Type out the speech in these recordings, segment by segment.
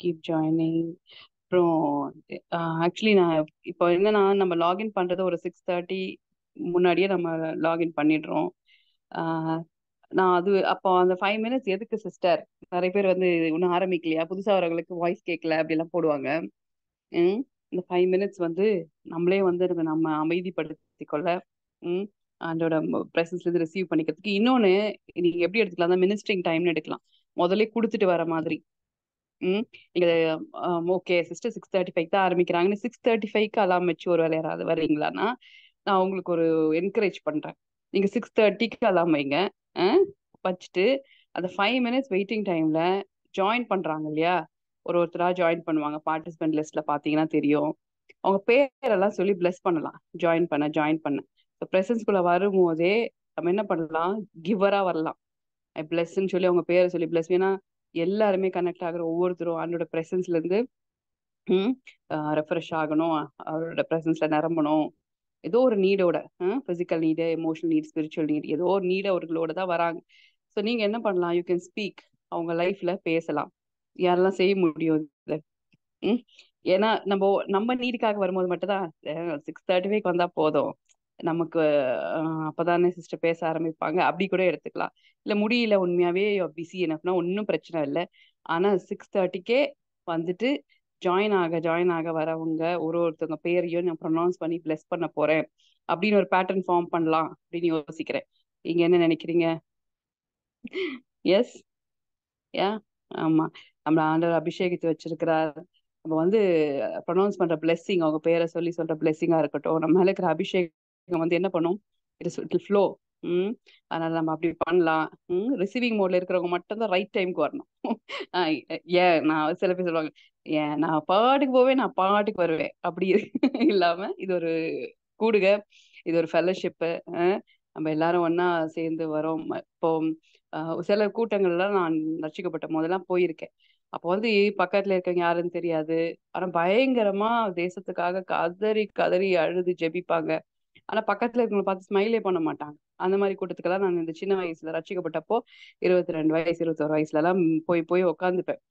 Keep joining. அப்புறம் actually நான் இப்போ என்னன்னா நம்ம லாகின் பண்றது ஒரு 6:30 முன்னாடியே நம்ம லாகின் பண்ணிடுறோம். ஆஹ் நான் அது அப்போ அந்த 5 மினிட்ஸ் எதுக்கு சிஸ்டர்? நிறைய பேர் வந்து இன்னும் ஆரம்பிக்கலையா, புதுசா வரவங்களுக்கு வாய்ஸ் கேட்கல அப்படிலாம் போடுவாங்க. ம் இந்த 5 மினிட்ஸ் வந்து நம்மளே வந்து நம்ம அமைதிப்படுத்தி கொள்ள, ம் அதோட ப்ரெசன்ஸ்ல இருந்து ரிசீவ் பண்ணிக்கிறதுக்கு. இன்னொன்னு, நீங்க எப்படி எடுத்துக்கலாம், மினிஸ்ட்ரிங் டைம்னு எடுக்கலாம். முதல்ல கொடுத்துட்டு வர மாதிரி. ம் நீங்க ஓகே சிஸ்டர் 6:35 தான் ஆரம்பிக்கிறாங்கன்னு 6:35க்கு அலாம் வச்சு ஒரு வேலை யாராவது வரீங்களான்னா, நான் உங்களுக்கு ஒரு என்கரேஜ் பண்றேன். நீங்க 6:30க்கு அலாம் வைங்க. அஹ், வச்சுட்டு அந்த 5 மினிட்ஸ் வெயிட்டிங் டைம்ல ஜாயின் பண்றாங்க இல்லையா, ஒருத்தரா ஜாயின் பண்ணுவாங்க. பார்ட்டிசிபென்ட் லிஸ்ட்ல பாத்தீங்கன்னா தெரியும். அவங்க பேரெல்லாம் சொல்லி பிளஸ் பண்ணலாம். ஜாயின் பண்ண இப்போ ப்ரெசன்ஸ்குள்ள வரும்போதே நம்ம என்ன பண்ணலாம், கிவரா வரலாம். பிளஸ்ன்னு சொல்லி அவங்க பேரை சொல்லி பிளஸ். ஏன்னா எல்லாருமே கனெக்ட் ஆகுற ஒவ்வொருத்தரும் அவனோட ப்ரெசன்ஸ்ல இருந்து ரெஃப்ரெஷ் ஆகணும், அவரோட ப்ரெசன்ஸ்ல நிரம்பணும். ஏதோ ஒரு நீடோட, physical need, emotional need, spiritual need, ஏதோ ஒரு நீட் அவர்களோட தான் வராங்க. ஸோ நீங்க என்ன பண்ணலாம், யூ கேன் ஸ்பீக். அவங்க லைஃப்ல பேசலாம். யாரெல்லாம் செய்ய முடியும் இது? ம் ஏன்னா நம்ம நம்ம நீடுக்காக வரும்போது மட்டும்தான் 6:35 வந்தா போதும் நமக்கு. அப்பதானே சிஸ்டர் பேச ஆரம்பிப்பாங்க, அப்படி கூட எடுத்துக்கலாம். இல்ல முடியல உண்மையாவே பிஸி எனப்னா ஒன்றும் பிரச்சனை இல்லை. ஆனா 6:30க்கே வந்துட்டு ஜாயின் ஆக வரவங்க ஒருத்தவங்க பேரையும் நான் ப்ரொனவுன்ஸ் பண்ணி பிளஸ் பண்ண போறேன் அப்படின்னு ஒரு பேட்டர்ன் ஃபார்ம் பண்ணலாம் அப்படின்னு யோசிக்கிறேன். நீங்க என்ன நினைக்கிறீங்க? எஸ். யா. ஆமா. நம்மள ஆண்டவர் அபிஷேகித்து வச்சிருக்கிறார். நம்ம வந்து ப்ரொனவுன்ஸ் பண்ற பிளெஸ்ஸிங், அவங்க பேரை சொல்லி சொல்ற பிளெஸ்ஸிங்கா இருக்கட்டும், நம்ம மேல இருக்கிற அபிஷேகம் வந்து என்ன பண்ணும், இட் ஃப்ளோ. ம் அதனால நம்ம அப்படி பண்ணலாம். ரிசீவிங் மோட்ல இருக்கிறவங்க மட்டும் தான் ரைட் டைம்க்கு வரணும். ஆஹ் ஏன் நான் சில பேர் சொல்லுவாங்க, ஏன் நான் பாட்டுக்கு போவேன், நான் பாட்டுக்கு வருவேன், அப்படி இல்லாம இது ஒரு கூடுக, இது ஒரு ஃபெல்லோஷிப்பு. நம்ம எல்லாரும் ஒண்ணா சேர்ந்து வரோம். இப்போ சில கூட்டங்கள்லாம் நான் ரட்சிக்கப்பட்ட போதெல்லாம் போயிருக்கேன். அப்போ வந்து பக்கத்துல இருக்கவங்க யாருன்னு தெரியாது. ஆனா பயங்கரமா தேசத்துக்காக கதறி கதறி அழுது ஜெபிப்பாங்க. ஆனா பக்கத்துல இருக்கவங்களை பார்த்து ஸ்மைலே பண்ண மாட்டாங்க. அந்த மாதிரி கூட்டத்துக்கெல்லாம் நான் இந்த சின்ன வயசுல ரட்சிக்கப்பட்டப்போ 22 வயசு 21 வயசுல எல்லாம் போய் போய் உக்காந்துப்பேன்.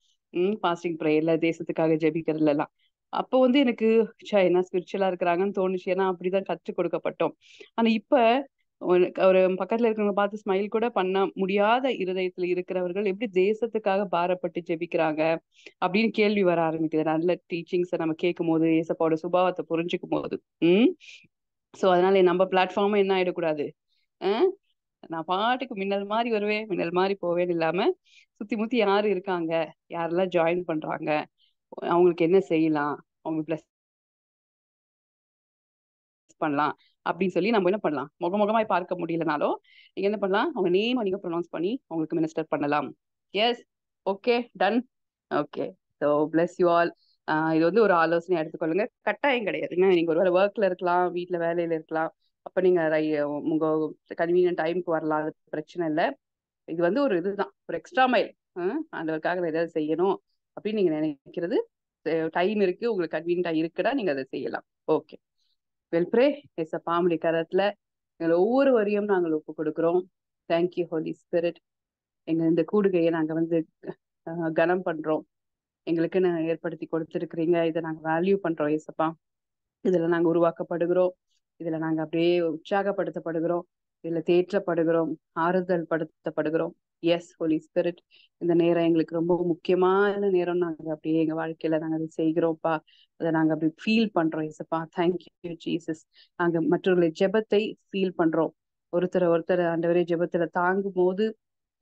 ஃபாஸ்டிங் ப்ரேயர்ல, தேசத்துக்காக ஜெபிக்கிறதுல எல்லாம். அப்போ வந்து எனக்கு ச்சே என்ன ஸ்பிரிச்சுவலா இருக்கிறாங்கன்னு தோணுச்சு. ஏன்னா அப்படிதான் கற்றுக் கொடுக்கப்பட்டோம். ஆனா இப்ப ஒரு பக்கத்துல இருக்கிறவங்க பார்த்து ஸ்மைல் கூட பண்ண முடியாத இருதயத்துல இருக்கிறவர்கள் எப்படி தேசத்துக்காக பாரப்பட்டு ஜெபிக்கிறாங்க அப்படின்னு கேள்வி வர ஆரம்பிக்குது. நல்ல டீச்சிங்ஸை நம்ம கேட்கும் போது, ஏசப்பாவோட சுபாவத்தை புரிஞ்சுக்கும் போது. ம் சோ அதனால நம்ம பிளாட்ஃபார்மும் என்ன ஆயிடக்கூடாது. அஹ் நான் பாட்டுக்கு மின்னல் மாதிரி வருவேன், மின்னல் மாதிரி போவேன்னு இல்லாம, சுத்தி முத்தி யாரு இருக்காங்க, யாரெல்லாம் ஜாயின் பண்றாங்க, அவங்களுக்கு என்ன செய்யலாம், அவங்களுக்கு பிளஸ் பண்ணலாம் அப்படின்னு சொல்லி நம்ம என்ன பண்ணலாம், முகமுகமாய் பார்க்க முடியலனாலும் நீங்க என்ன பண்ணலாம், அவங்க நேம் நீங்க ப்ரொனவுன்ஸ் பண்ணி அவங்களுக்கு மினிஸ்டர் பண்ணலாம். Yes. Okay. Done. Okay. So bless you all. இது வந்து ஒரு ஆலோசனை எடுத்துக்கொள்ளுங்க, கட்டாயம் கிடையாதுங்க. நீங்க ஒரு வேலை ஒர்க்ல இருக்கலாம், வீட்டுல வேலையில இருக்கலாம். அப்ப நீங்க உங்க கன்வீனியன்ட் டைமுக்கு வரலாம், அது பிரச்சனை இல்லை. இது வந்து ஒரு இதுதான், ஒரு எக்ஸ்ட்ரா மைல். ஆண்டவருக்காக ஏதாவது செய்யணும் அப்படின்னு நீங்க நினைக்கிறது, டைம் இருக்கு, உங்களுக்கு கன்வீனியன்டா இருக்குடா, நீங்க அதை செய்யலாம். ஓகே. We'll pray. ஏசப்பா உம்முடைய கரத்துல எங்களை ஒவ்வொரு வரியும் நாங்கள் ஒப்பு கொடுக்கிறோம். Thank you Holi Spirit. எங்க இந்த கூடுகையை நாங்க வந்து கனம் பண்றோம். எங்களுக்குன்னு ஏற்படுத்தி கொடுத்துருக்கிறீங்க, இதை நாங்க வேல்யூ பண்றோம் ஏசப்பா. இதுல நாங்க உருவாக்கப்படுகிறோம், இதுல நாங்க அப்படியே உற்சாகப்படுத்தப்படுகிறோம், இதுல தேற்றப்படுகிறோம், ஆறுதல் படுத்தப்படுகிறோம். S Holy spirit. இந்த நேரம் எங்களுக்கு ரொம்ப முக்கியமான நேரம். நாங்க அப்படியே எங்க வாழ்க்கையில நாங்க அதை செய்கிறோம்ப்பா. அதை நாங்க அப்படி ஃபீல் பண்றோம் ஏசப்பா. Thank you Jesus. நாங்க மற்றவர்களை ஜெபத்தை ஃபீல் பண்றோம். ஒருத்தர் ஆண்டவரே ஜெபத்துல தாங்கும் போது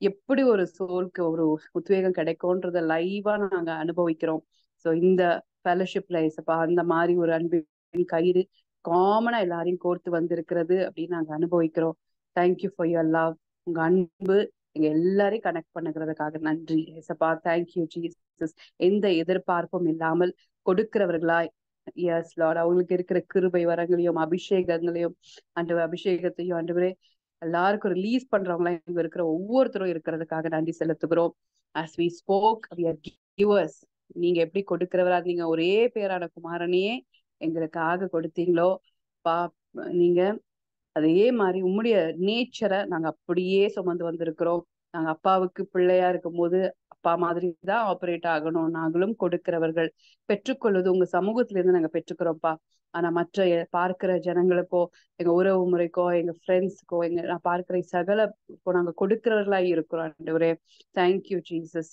எப்படி ஒரு சோலுக்கு ஒரு உத்வேகம் கிடைக்கும்ன்றத லைவா நாங்க அனுபவிக்கிறோம். ஸோ இந்த ஃபெலோஷிப்ல ஏசப்பா அந்த மாதிரி ஒரு அன்பின் கயிறு காமனா எல்லாரையும் கோர்த்து வந்திருக்கிறது அப்படின்னு நாங்க அனுபவிக்கிறோம். Thank you for your love. உங்க அன்பு எங்க எல்லாரையும் கனெக்ட் பண்ணுகிறதுக்காக நன்றி ஏசப்பா. Thank you Jesus. எந்த எதிர்பார்ப்பும் இல்லாமல் கொடுக்கிறவர்களாய், எஸ் லார்ட், அவங்களுக்கு இருக்கிற கிருபை வரங்களையும் அபிஷேகங்களையும் அபிஷேகத்தையும் ஆண்டவரே எல்லாருக்கும் ரிலீஸ் பண்றவங்களா இங்க இருக்கிற ஒவ்வொருத்தரும் இருக்கிறதுக்காக நன்றி செலுத்துகிறோம். as we spoke we are givers. நீங்க எப்படி கொடுக்கிறவரா, நீங்க ஒரே பேரான குமாரனையே எங்களுக்காக கொடுத்தீங்களோ பா, நீங்க அதே மாதிரி உம்முடைய நேச்சரை நாங்க அப்படியே சுமந்து வந்திருக்கிறோம். நாங்க அப்பாவுக்கு பிள்ளையா இருக்கும் போது அப்பா மாதிரி தான் ஆப்ரேட் ஆகணும். நாங்களும் கொடுக்கிறவர்கள், பெற்றுக்கொள்வது உங்க சமூகத்துல இருந்து நாங்க பெற்றுக்கிறோம்ப்பா. ஆனா மற்ற பார்க்கிற ஜனங்களுக்கோ, எங்க உறவு முறைக்கோ, எங்க ஃப்ரெண்ட்ஸுக்கோ, நான் பார்க்கிற சகல இப்போ நாங்க கொடுக்கிறவர்களா இருக்கிறோம் ஆண்டவரே. Thank you Jesus.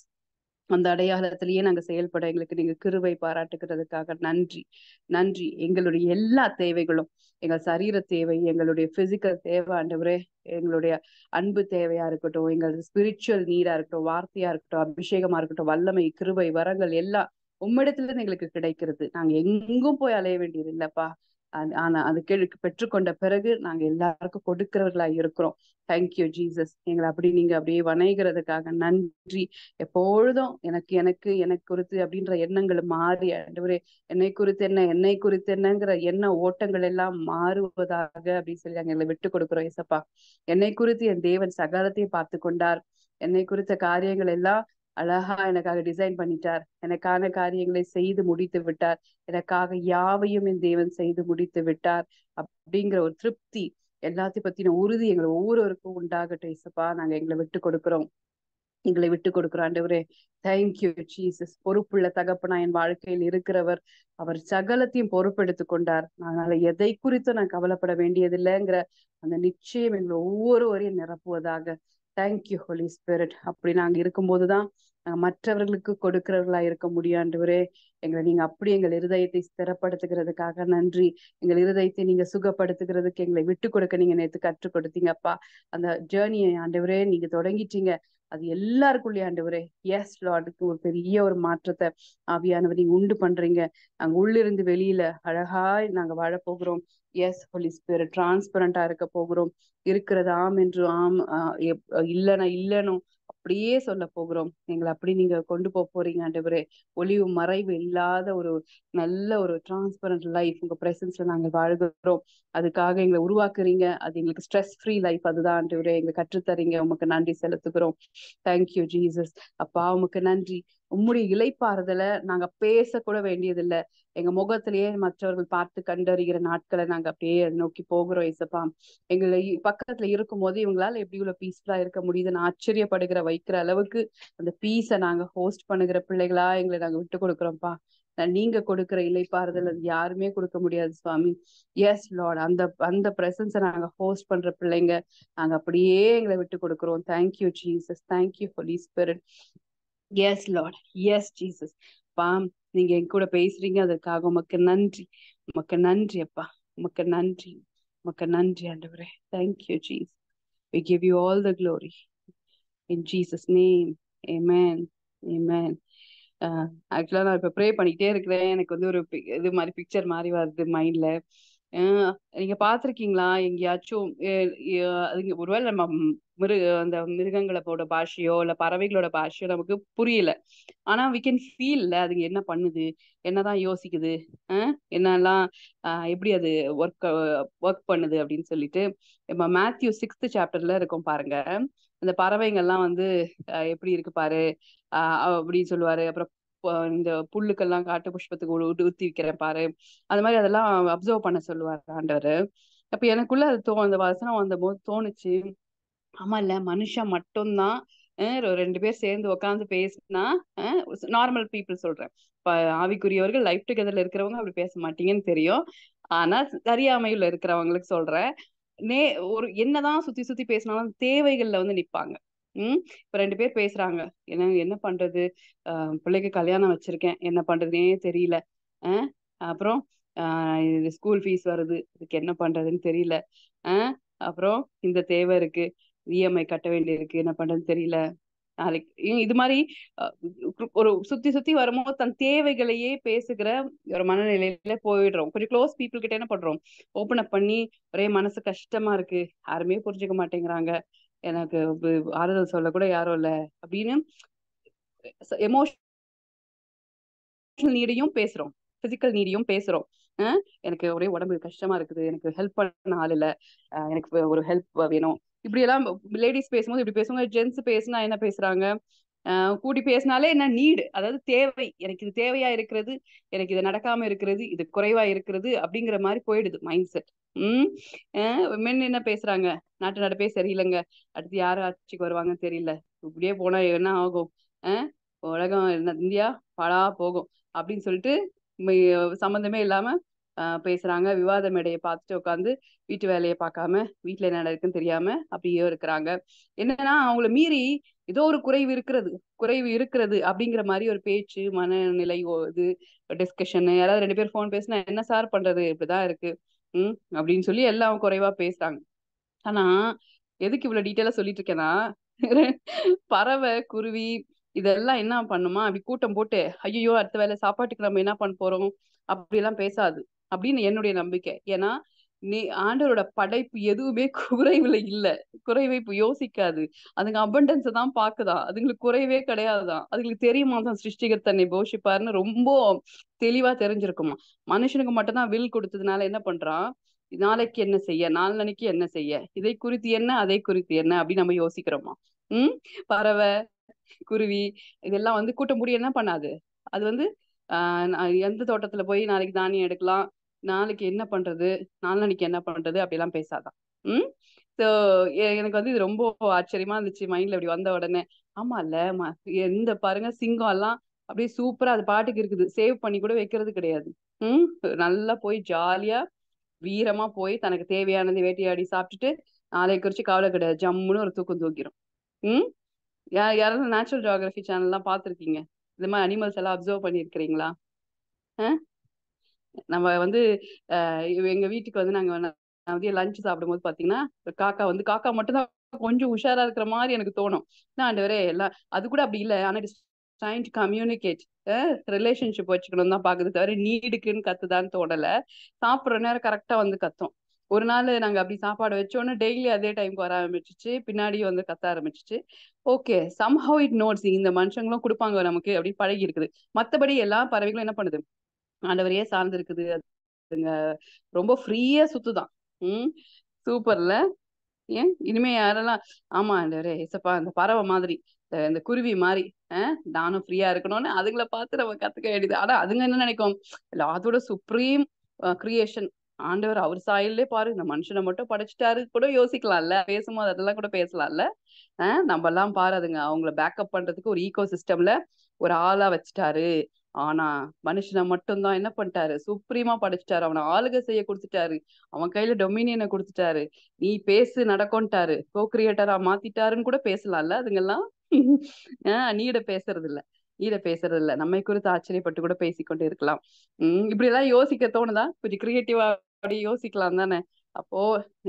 அந்த அடையாளத்திலேயே நாங்க செயல்பட எங்களுக்கு நீங்க கிருபை பாராட்டுகிறதுக்காக நன்றி. நன்றி. எங்களுடைய எல்லா தேவைகளும், எங்கள் சரீர தேவை, எங்களுடைய பிசிக்கல் தேவை ஆண்டவரே, எங்களுடைய அன்பு தேவையா இருக்கட்டும், எங்களது ஸ்பிரிச்சுவல் நீடா இருக்கட்டும், வார்த்தையா இருக்கட்டும், அபிஷேகமா இருக்கட்டும், வல்லமை, கிருபை, வரங்கள் எல்லாம் உம்மிடத்துல இருந்து எங்களுக்கு கிடைக்கிறது. நாங்க எங்கும் போய் அலைய வேண்டியது இல்லப்பா. ஆனா அது பெற்றுக்கொண்ட பிறகு நாங்க எல்லாருக்கும் கொடுக்கிறவர்களா இருக்கிறோம். Thank you Jesus. எங்களை அப்படி நீங்க அப்படியே வணைகிறதுக்காக நன்றி. எப்பொழுதும் எனக்கு எனக்கு எனக்கு குறித்து அப்படின்ற எண்ணங்கள் மாறி ஆண்டவரே, என்னை குறித்து என்ன, என்னை குறித்து என்னங்கிற எண்ண ஓட்டங்கள் எல்லாம் மாறுவதாக அப்படின்னு சொல்லி நாங்க எங்களை விட்டு கொடுக்குறோம் ஏசப்பா. என்னை குறித்து என் தேவன் சகலத்தையும் பார்த்து கொண்டார். என்னை குறித்த காரியங்கள் எல்லாம் அழகா எனக்காக டிசைன் பண்ணிட்டார். எனக்கான காரியங்களை செய்து முடித்து விட்டார். எனக்காக யாவையும் என் தேவன் செய்து முடித்து விட்டார் அப்படிங்கிற ஒரு திருப்தி, எல்லாத்தையும் பத்தின உறுதி எங்களை ஒவ்வொருவருக்கும் உண்டாகட்டும் ஏசப்பா. நாங்க எங்களை விட்டு கொடுக்கிறோம். எங்களை விட்டு கொடுக்கிறோம் ஆண்டவரே. Thank you Jesus. பொறுப்புள்ள தகப்பனா என் வாழ்க்கையில் இருக்கிறவர். அவர் சகலத்தையும் பொறுப்பெடுத்து கொண்டார். அதனால எதை குறித்தும் நான் கவலைப்பட வேண்டியதில்லைங்கிற அந்த நிச்சயம் எங்களை ஒவ்வொருவரையும் நிரப்புவதாக. Thank you Holi spirit. அப்படி நாங்க இருக்கும்போதுதான் நாங்க மற்றவர்களுக்கு கொடுக்கிறவர்களா இருக்க முடியும் ஆண்டவரே. எங்களை நீங்க அப்படி எங்கள் இருதயத்தை ஸ்திரப்படுத்துகிறதுக்காக நன்றி. எங்கள் இருதயத்தை நீங்க சுகப்படுத்துகிறதுக்கு எங்களை விட்டு கொடுக்க நீங்க நேற்று கற்றுக் கொடுத்தீங்கப்பா. அந்த ஜேர்னியை ஆண்டவரே நீங்க தொடங்கிட்டீங்க. அது எல்லாருக்குள்ளே ஆண்டவரே. எஸ் லார்டுக்கு ஒரு பெரிய ஒரு மாற்றத்தை ஆவியானவர் நீங்க உண்டு பண்றீங்க. நாங்க உள்ளிருந்து வெளியில அழகாய் நாங்க வாழ போகிறோம். S Holy spirit. டிரான்ஸ்பரண்டா இருக்க போகிறோம். இருக்கிறது ஆம் என்று ஆம், இல்லைன்னா இல்லைன்னு அப்படியே சொல்ல போகிறோம். எங்களை அப்படி நீங்க கொண்டு போறீங்க ஆண்டவரே. ஒளிவு மறைவு இல்லாத ஒரு நல்ல ஒரு டிரான்ஸ்பரண்ட் லைஃப் உங்க பிரசன்ஸ்ல நாங்க வாழ்கிறோம். அதுக்காக எங்களை உருவாக்குறீங்க. அது எங்களுக்கு ஸ்ட்ரெஸ் ஃப்ரீ லைஃப் அதுதான் ஆண்டவரே. எங்களை கற்றுத்தரீங்க. உமக்கு நன்றி செலுத்துகிறோம். Thank you Jesus. அப்பா உமக்கு நன்றி. உம்முடைய இளைப்பாறுதலை நாங்க பேசக்கூட வேண்டியதில்லை. எங்க முகத்திலேயே மற்றவர்கள் பார்த்து கண்டறிகிற நாட்களை நாங்க அப்படியே நோக்கி போகிறோம் ஏசப்பா. எங்களை பக்கத்துல இருக்கும் போது இவங்களால எப்படி இவ்வளவு பீஸ்ஃபுல்லா இருக்க முடியுதுன்னு ஆச்சரியப்படுகிற வைக்கிற அளவுக்கு அந்த பீஸை நாங்க ஹோஸ்ட் பண்ணுகிற பிள்ளைகளா எங்களை நாங்க விட்டு கொடுக்குறோம்ப்பா. நீங்க கொடுக்கிற இளைப்பாறுதல் அது யாருமே கொடுக்க முடியாது சுவாமி. S Lord. அந்த அந்த பிரசன்ஸை நாங்க ஹோஸ்ட் பண்ற பிள்ளைங்க. நாங்க அப்படியே எங்களை விட்டு கொடுக்குறோம். Thank you Jesus. Thank you Holi Spirit. Yes Lord. Yes Jesus. பாம் நீங்க என் கூட பேசுறீங்க. அதற்காக உமக்கு நன்றி. உமக்கு நன்றி அப்பா. உமக்கு நன்றி. உமக்கு நன்றி ஆண்டவரே. Thank you Jesus. We give you all the glory. In Jesus' name. Amen. Amen. ஆக்சுவலா நான் இப்ப ப்ரே பண்ணிக்கிட்டே இருக்கிறேன். எனக்கு வந்து ஒரு இது மாதிரி பிக்சர் மாதிரி வருது மைண்ட்ல. நீங்க பாத்திருக்கீங்களா எங்கேயாச்சும்? ஒருவேளை நம்ம அந்த மிருகங்களோட பாஷையோ இல்ல பறவைகளோட பாஷையோ நமக்கு புரியல. ஆனா we can feel அதுங்க என்ன பண்ணுது, என்னதான் யோசிக்குது, என்னெல்லாம் எப்படி அது ஒர்க் பண்ணுது அப்படின்னு சொல்லிட்டு நம்ம மேத்யூ 6th சாப்டர்ல இருக்கும் பாருங்க. அந்த பறவைங்கள்லாம் வந்து எப்படி இருக்கு பாரு அப்படின்னு சொல்லுவாரு. அப்புறம் இந்த புல்லுக்கெல்லாம் காட்டு புஷ்பத்துக்கு ஊத்தி வைக்கிறேன் பாரு. அது மாதிரி அதெல்லாம் அப்சர்வ் பண்ண சொல்லுவாரு ஆண்டவர். அப்ப எனக்குள்ள அது அந்த வசனம் வந்த போது தோணுச்சு, ஆமா இல்ல மனுஷன் மட்டும்தான் 2 பேர் சேர்ந்து உட்காந்து பேசினா, நார்மல் பீப்புள் சொல்றேன். இப்ப ஆவிக்குரியவர்கள் லைஃப் டுகெதர்ல இருக்கிறவங்க அப்படி பேச மாட்டீங்கன்னு தெரியும். ஆனா அறியாமையில இருக்கிறவங்களுக்கு சொல்றேன். நே ஒரு என்னதான் சுத்தி சுத்தி பேசினாலும் தேவைகள்ல வந்து நிப்பாங்க. இப்ப 2 பேர் பேசுறாங்க. என்ன பண்றது, பிள்ளைக்கு கல்யாணம் வச்சிருக்கேன், என்ன பண்றதுனே தெரியல. அப்புறம் ஸ்கூல் ஃபீஸ் வருது, இதுக்கு என்ன பண்றதுன்னு தெரியல. அப்புறம் இந்த தேவை இருக்கு, இஎம்ஐ கட்ட வேண்டிய இருக்கு, என்ன பண்றதுன்னு தெரியல. நாளைக்கு இது மாதிரி ஒரு சுத்தி சுத்தி வரும்போது தன் தேவைகளையே பேசுகிற ஒரு மனநிலையில போயிடுறோம். கொஞ்சம் க்ளோஸ் பீப்புள் கிட்ட என்ன பண்றோம், ஓப்பன் அப் பண்ணி ஒரே மனசு கஷ்டமா இருக்கு, யாருமே புரிஞ்சுக்க மாட்டேங்கிறாங்க, எனக்கு ஆறுதல் சொல்ல கூட யாரும் இல்ல அப்படின்னு எமோஷனல் நீடையும் பேசுறோம், பிசிக்கல் நீடையும் பேசுறோம். எனக்கு ஒரே உடம்பு கஷ்டமா இருக்குது, எனக்கு ஹெல்ப் பண்ண ஆள் இல்ல, எனக்கு ஒரு ஹெல்ப் வேணும். இப்படி எல்லாம் லேடிஸ் பேசும்போது இப்படி பேசுவாங்க. ஜென்ஸ் பேசினா என்ன பேசுறாங்க, கூடி பேசினாலே என்ன நீடு, அதாவது தேவை, எனக்கு இது தேவையா இருக்கிறது, எனக்கு இது நடக்காம இருக்கிறது, இது குறைவா இருக்கிறது அப்படிங்கிற மாதிரி போயிடுது மைண்ட் செட். மென் என்ன பேசுறாங்க, நாட்டு நடப்பே சரியில்லைங்க, அடுத்து யாரு ஆட்சிக்கு வருவாங்கன்னு தெரியல, இப்படியே போனா என்ன ஆகும், உலகம் என்ன இந்தியா பாழா போகும் அப்படின்னு சொல்லிட்டு சம்மந்தமே இல்லாம பேசுறாங்க. விவாத மேடையை பார்த்துட்டு உட்காந்து வீட்டு வேலையை பார்க்காம வீட்டுல என்ன நடக்குன்னு தெரியாம அப்படியே இருக்கிறாங்க. என்னன்னா அவங்கள மீறி ஏதோ ஒரு குறைவு இருக்கிறது அப்படிங்கிற மாதிரி ஒரு பேச்சு மனநிலை இது டிஸ்கஷன். யாராவது 2 பேர் ஃபோன் பேசினா என்ன சார் பண்றது இப்படிதான் இருக்கு அப்படின்னு சொல்லி எல்லாம் குறைவா பேசுறாங்க. ஆனா எதுக்கு இவ்வளவு டீட்டெயிலா சொல்லிட்டு இருக்கேன்னா பறவை குருவி இதெல்லாம் என்ன பண்ணுமா அப்படி கூட்டம் போட்டு ஐயோ அடுத்த வேலை சாப்பாட்டுக்கு நம்ம என்ன பண்ண போறோம் அப்படி எல்லாம் பேசாது அப்படின்னு என்னுடைய நம்பிக்கை. ஏன்னா நீ ஆண்டவரோட படைப்பு எதுவுமே குறைவுல இல்ல. குறைவை இப்ப யோசிக்காது. அதுங்க அபண்டன்ஸ் தான் பாக்குதான். அதுங்களுக்கு குறைவே கிடையாதுதான். அதுங்களுக்கு தெரியுமா தான் சிருஷ்டிகர் தன்னை போஷிப்பாருன்னு ரொம்ப தெளிவா தெரிஞ்சிருக்குமா. மனுஷனுக்கு மட்டும்தான் வில் கொடுத்ததுனால என்ன பண்றான், நாளைக்கு என்ன செய்ய, நாளன்னைக்கு என்ன செய்ய, இதை குறித்து என்ன அதை குறித்து என்ன அப்படின்னு நம்ம யோசிக்கிறோமா. பறவை குருவி இதெல்லாம் கூட்டம் மூடி என்ன பண்ணாது. அது எந்த தோட்டத்துல போய் நாளைக்கு தானியம் எடுக்கலாம், நாளைக்கு என்ன பண்றது, நாளன்னைக்கு என்ன பண்றது அப்படிலாம் பேசாதான். சோ எனக்கு இது ரொம்ப ஆச்சரியமா இருந்துச்சு மைண்ட்ல இப்படி வந்த உடனே. ஆமா இல்ல எந்த பாருங்க சிங்கம் எல்லாம் அப்படியே சூப்பரா அது பாட்டுக்கு இருக்குது, சேவ் பண்ணி கூட வைக்கிறது கிடையாது. நல்லா போய் ஜாலியா வீரமா போய் தனக்கு தேவையானது வேட்டையாடி சாப்பிட்டுட்டு நாளை குறிச்சு கவலை கிடையாது, ஜம்முன்னு ஒரு தூக்கம் தூக்கிரும். ம் யாராவது நேச்சுரல் ஜியோகிராஃபி சேனல் எல்லாம் பார்த்துருக்கீங்க? இந்த மாதிரி அனிமல்ஸ் எல்லாம் அப்சர்வ் பண்ணியிருக்கிறீங்களா? நம்ம எங்க வீட்டுக்கு நாங்க மதிய லஞ்ச் சாப்பிடும்போது பாத்தீங்கன்னா காக்கா மட்டும்தான் கொஞ்சம் உஷாரா இருக்கிற மாதிரி எனக்கு தோணும். ஆண்டவரே எல்லாம் அது கூட அப்படி இல்லை. ஆனா ட்ரைங் டு கம்யூனிகேட், ரிலேஷன்ஷிப் வச்சுக்கணும் தான் பாக்குது தவிர நீடுக்குன்னு கத்துதான்னு தோணல. சாப்பிடுற நேரம் கரெக்டா கத்தும். ஒரு நாள் நாங்க அப்படி சாப்பாடு வச்சோன்னு டெய்லி அதே டைம்க்கு வர ஆரம்பிச்சிச்சு, பின்னாடி கத்த ஆரம்பிச்சிச்சு. ஓகே சம்ஹவ் இட் நோட்ஸ் இந்த மனுஷங்களும் கொடுப்பாங்க நமக்கு அப்படின்னு பழகி இருக்குது. மத்தபடி எல்லா பறவைகளும் என்ன பண்ணுது, ஆண்டவரையே சார்ந்து இருக்குது. அதுங்க ரொம்ப ஃப்ரீயா சுத்துதான். சூப்பர்ல. ஏன் இனிமே யாரெல்லாம் ஆமா ஆண்டவரே ஏசப்பா இந்த பறவை மாதிரி இந்த குருவி மாதிரி நானும் ஃப்ரீயா இருக்கணும்னு அதுங்களை பார்த்து நம்ம கத்துக்க வேண்டியது. ஆனா அதுங்க என்ன நினைக்கும், அதோட சுப்ரீம் கிரியேஷன் ஆண்டவர் அவர் சாயல்லே பாரு இந்த மனுஷனை மட்டும் படைச்சிட்டாரு கூட யோசிக்கலாம்ல, பேசும்போது அதெல்லாம் கூட பேசலாம்ல. நம்ம எல்லாம் பாரு அதுங்க அவங்கள பேக்கப் பண்றதுக்கு ஒரு ஈகோ சிஸ்டம்ல ஒரு ஆளா வச்சுட்டாரு. ஆனா மனுஷனை மட்டும்தான் என்ன பண்ணிட்டாரு, சுப்ரீமா படைச்சிட்டாரு. அவனை ஆளுகை செய்ய கொடுத்துட்டாரு, அவன் கையில டொமினியனை கொடுத்துட்டாரு. நீ பேசு நடக்கும்ட்டாரு, கோ கிரியேட்டரா மாத்திட்டாருன்னு கூட பேசலாம்ல அதுங்கெல்லாம். நீட பேசுறது இல்ல நம்மை குறித்து ஆச்சரியப்பட்டு கூட பேசிக்கொண்டு இருக்கலாம். இப்படி எல்லாம் யோசிக்க தோணுதா? கொஞ்சம் கிரியேட்டிவா அப்படி யோசிக்கலாம் தானே. அப்போ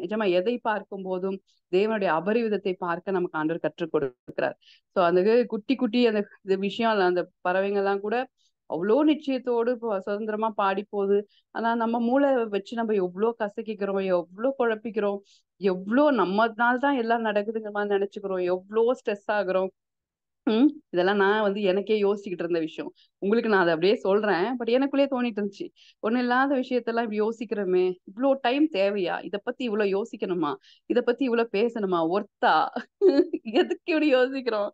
நிஜமா எதை பார்க்கும் போதும் தேவனுடைய அபரிவிதத்தை பார்க்க நமக்கு ஆண்டவர் கற்றுக் கொடுக்கிறார். சோ அந்த குட்டி குட்டி அந்த விஷயம் அந்த பறவைங்க எல்லாம் கூட அவ்வளோ நிச்சயத்தோடு சுதந்திரமா பாடி போகுது. ஆனா நம்ம மூளை வச்சு நம்ம எவ்வளோ கசக்கிக்கிறோம், எவ்வளோ குழப்பிக்கிறோம், எவ்வளோ நம்மனால்தான் எல்லாம் நடக்குதுங்கிற மாதிரி நினைச்சுக்கிறோம், எவ்வளோ ஸ்ட்ரெஸ் ஆகுறோம். இதெல்லாம் நான் எனக்கே யோசிச்சுக்கிட்டு இருந்த விஷயம். உங்களுக்கு நான் அதை அப்படியே சொல்றேன். பட் எனக்குள்ளேயே தோணிட்டு இருந்துச்சு, ஒண்ணு இல்லாத விஷயத்தெல்லாம் இப்படி யோசிக்கிறோமே, இவ்வளோ டைம் தேவையா, இதை பத்தி இவ்வளவு யோசிக்கணுமா, இதை பத்தி இவ்வளவு பேசணுமா, ஒர்த்தா எதுக்கு இப்படி யோசிக்கிறோம்.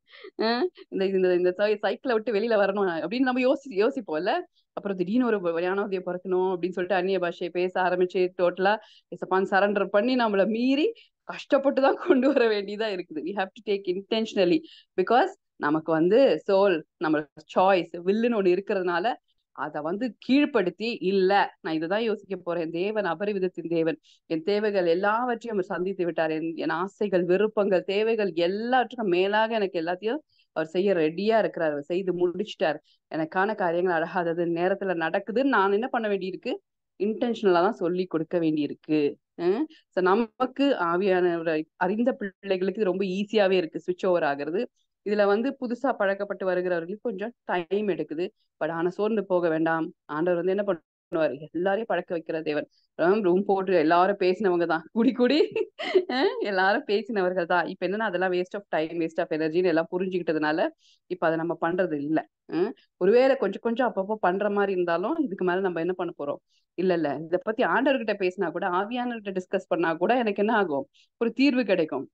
இந்த இந்த இந்த சைக்கிளை விட்டு வெளியில வரணும் அப்படின்னு நம்ம யோசிப்போம்ல. அப்புறம் திடீர்னு ஒரு ஞானோதயம் பிறக்கணும் அப்படின்னு சொல்லிட்டு அந்நிய பாஷையை பேச ஆரம்பிச்சு டோட்டலா இசப்பான் சரண்டர் பண்ணி நம்மள மீறி கஷ்டப்பட்டுதான் கொண்டு வர வேண்டியதா இருக்குது. We have to take intentionally. Because நமக்கு சோல் நம்ம சாய்ஸ் வில்லுன்னு ஒண்ணு இருக்கிறதுனால அதை கீழ்ப்படுத்தி இல்ல நான் இதுதான் யோசிக்க போறேன். தேவன் அபரிவிதத்தின் தேவன், என் தேவைகள் எல்லாவற்றையும் அவர் சந்தித்து விட்டார். என் ஆசைகள் விருப்பங்கள் தேவைகள் எல்லாற்றுக்கும் மேலாக எனக்கு எல்லாத்தையும் அவர் செய்ய ரெடியா இருக்கிறார். அவர் செய்து முடிச்சிட்டார். எனக்கான காரியங்கள் அழகாதது நேரத்துல நடக்குதுன்னு நான் என்ன பண்ண வேண்டியிருக்கு, இன்டென்ஷனலா தான் சொல்லி கொடுக்க வேண்டியிருக்கு. நமக்கு ஆவியானவரை அறிந்த பிள்ளைகளுக்கு ரொம்ப ஈஸியாவே இருக்கு சுவிட்ச் ஓவர் ஆகுறது. இதுல புதுசா பழக்கப்பட்டு வருகிறவர்களுக்கு கொஞ்சம் டைம் எடுக்குது. பட் ஆனா சோர்ந்து போக வேண்டாம். ஆண்டவர் என்ன பண்ணுவாரு, எல்லாரையும் பழக்க வைக்கிற தேவன். ரூம் போட்டு எல்லாரும் பேசினவங்க தான், கூடி கூடி எல்லாரும் பேசினவர்கள் தான். இப்ப என்னன்னா அதெல்லாம் waste of time, waste of எனர்ஜின்னு எல்லாம் புரிஞ்சுக்கிட்டதுனால இப்ப அதை நம்ம பண்றது இல்ல. ஒருவேளை கொஞ்சம் கொஞ்சம் அப்பப்போ பண்ற மாதிரி இருந்தாலும் இதுக்கு மேல நம்ம என்ன பண்ண போறோம் இல்ல. இதை பத்தி ஆண்டவர்கிட்ட பேசினா கூட ஆவியானவர்கிட்ட டிஸ்கஸ் பண்ணா கூட எனக்கு என்ன ஆகும், ஒரு தீர்வு கிடைக்கும்.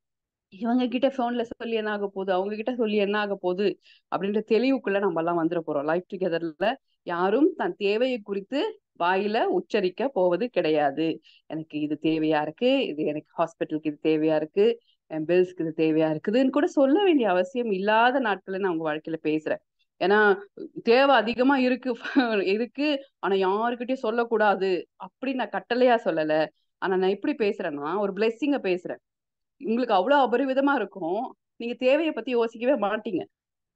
இவங்க கிட்ட போன்ல சொல்லி என்ன ஆக போகுது, அவங்க கிட்ட சொல்லி என்ன ஆக போகுது அப்படின்ற தெளிவுக்குள்ள நம்ம எல்லாம் வந்துட போறோம். லைஃப் டுகெதர்ல யாரும் தன் தேவையை குறித்து வாயில உச்சரிக்க போவது கிடையாது. எனக்கு இது தேவையா இருக்கு, இது எனக்கு ஹாஸ்பிட்டலுக்கு இது தேவையா இருக்கு, என் பில்ஸ்க்கு இது தேவையா இருக்குதுன்னு கூட சொல்ல வேண்டிய அவசியம் இல்லாத நாட்களை நான் உங்க வாழ்க்கையில பேசுறேன். ஏன்னா தேவை அதிகமா இருக்கு இருக்கு. ஆனா யாருக்கிட்டயும் சொல்லக்கூடாது அப்படின்னு நான் கட்டளையா சொல்லல. ஆனா நான் எப்படி பேசுறேன்னா ஒரு பிளெஸ்ஸிங்க பேசுறேன். உங்களுக்கு அவ்வளவு அபரிவிதமா இருக்கும். நீங்க தேவையை பத்தி யோசிக்கவே மாட்டீங்க.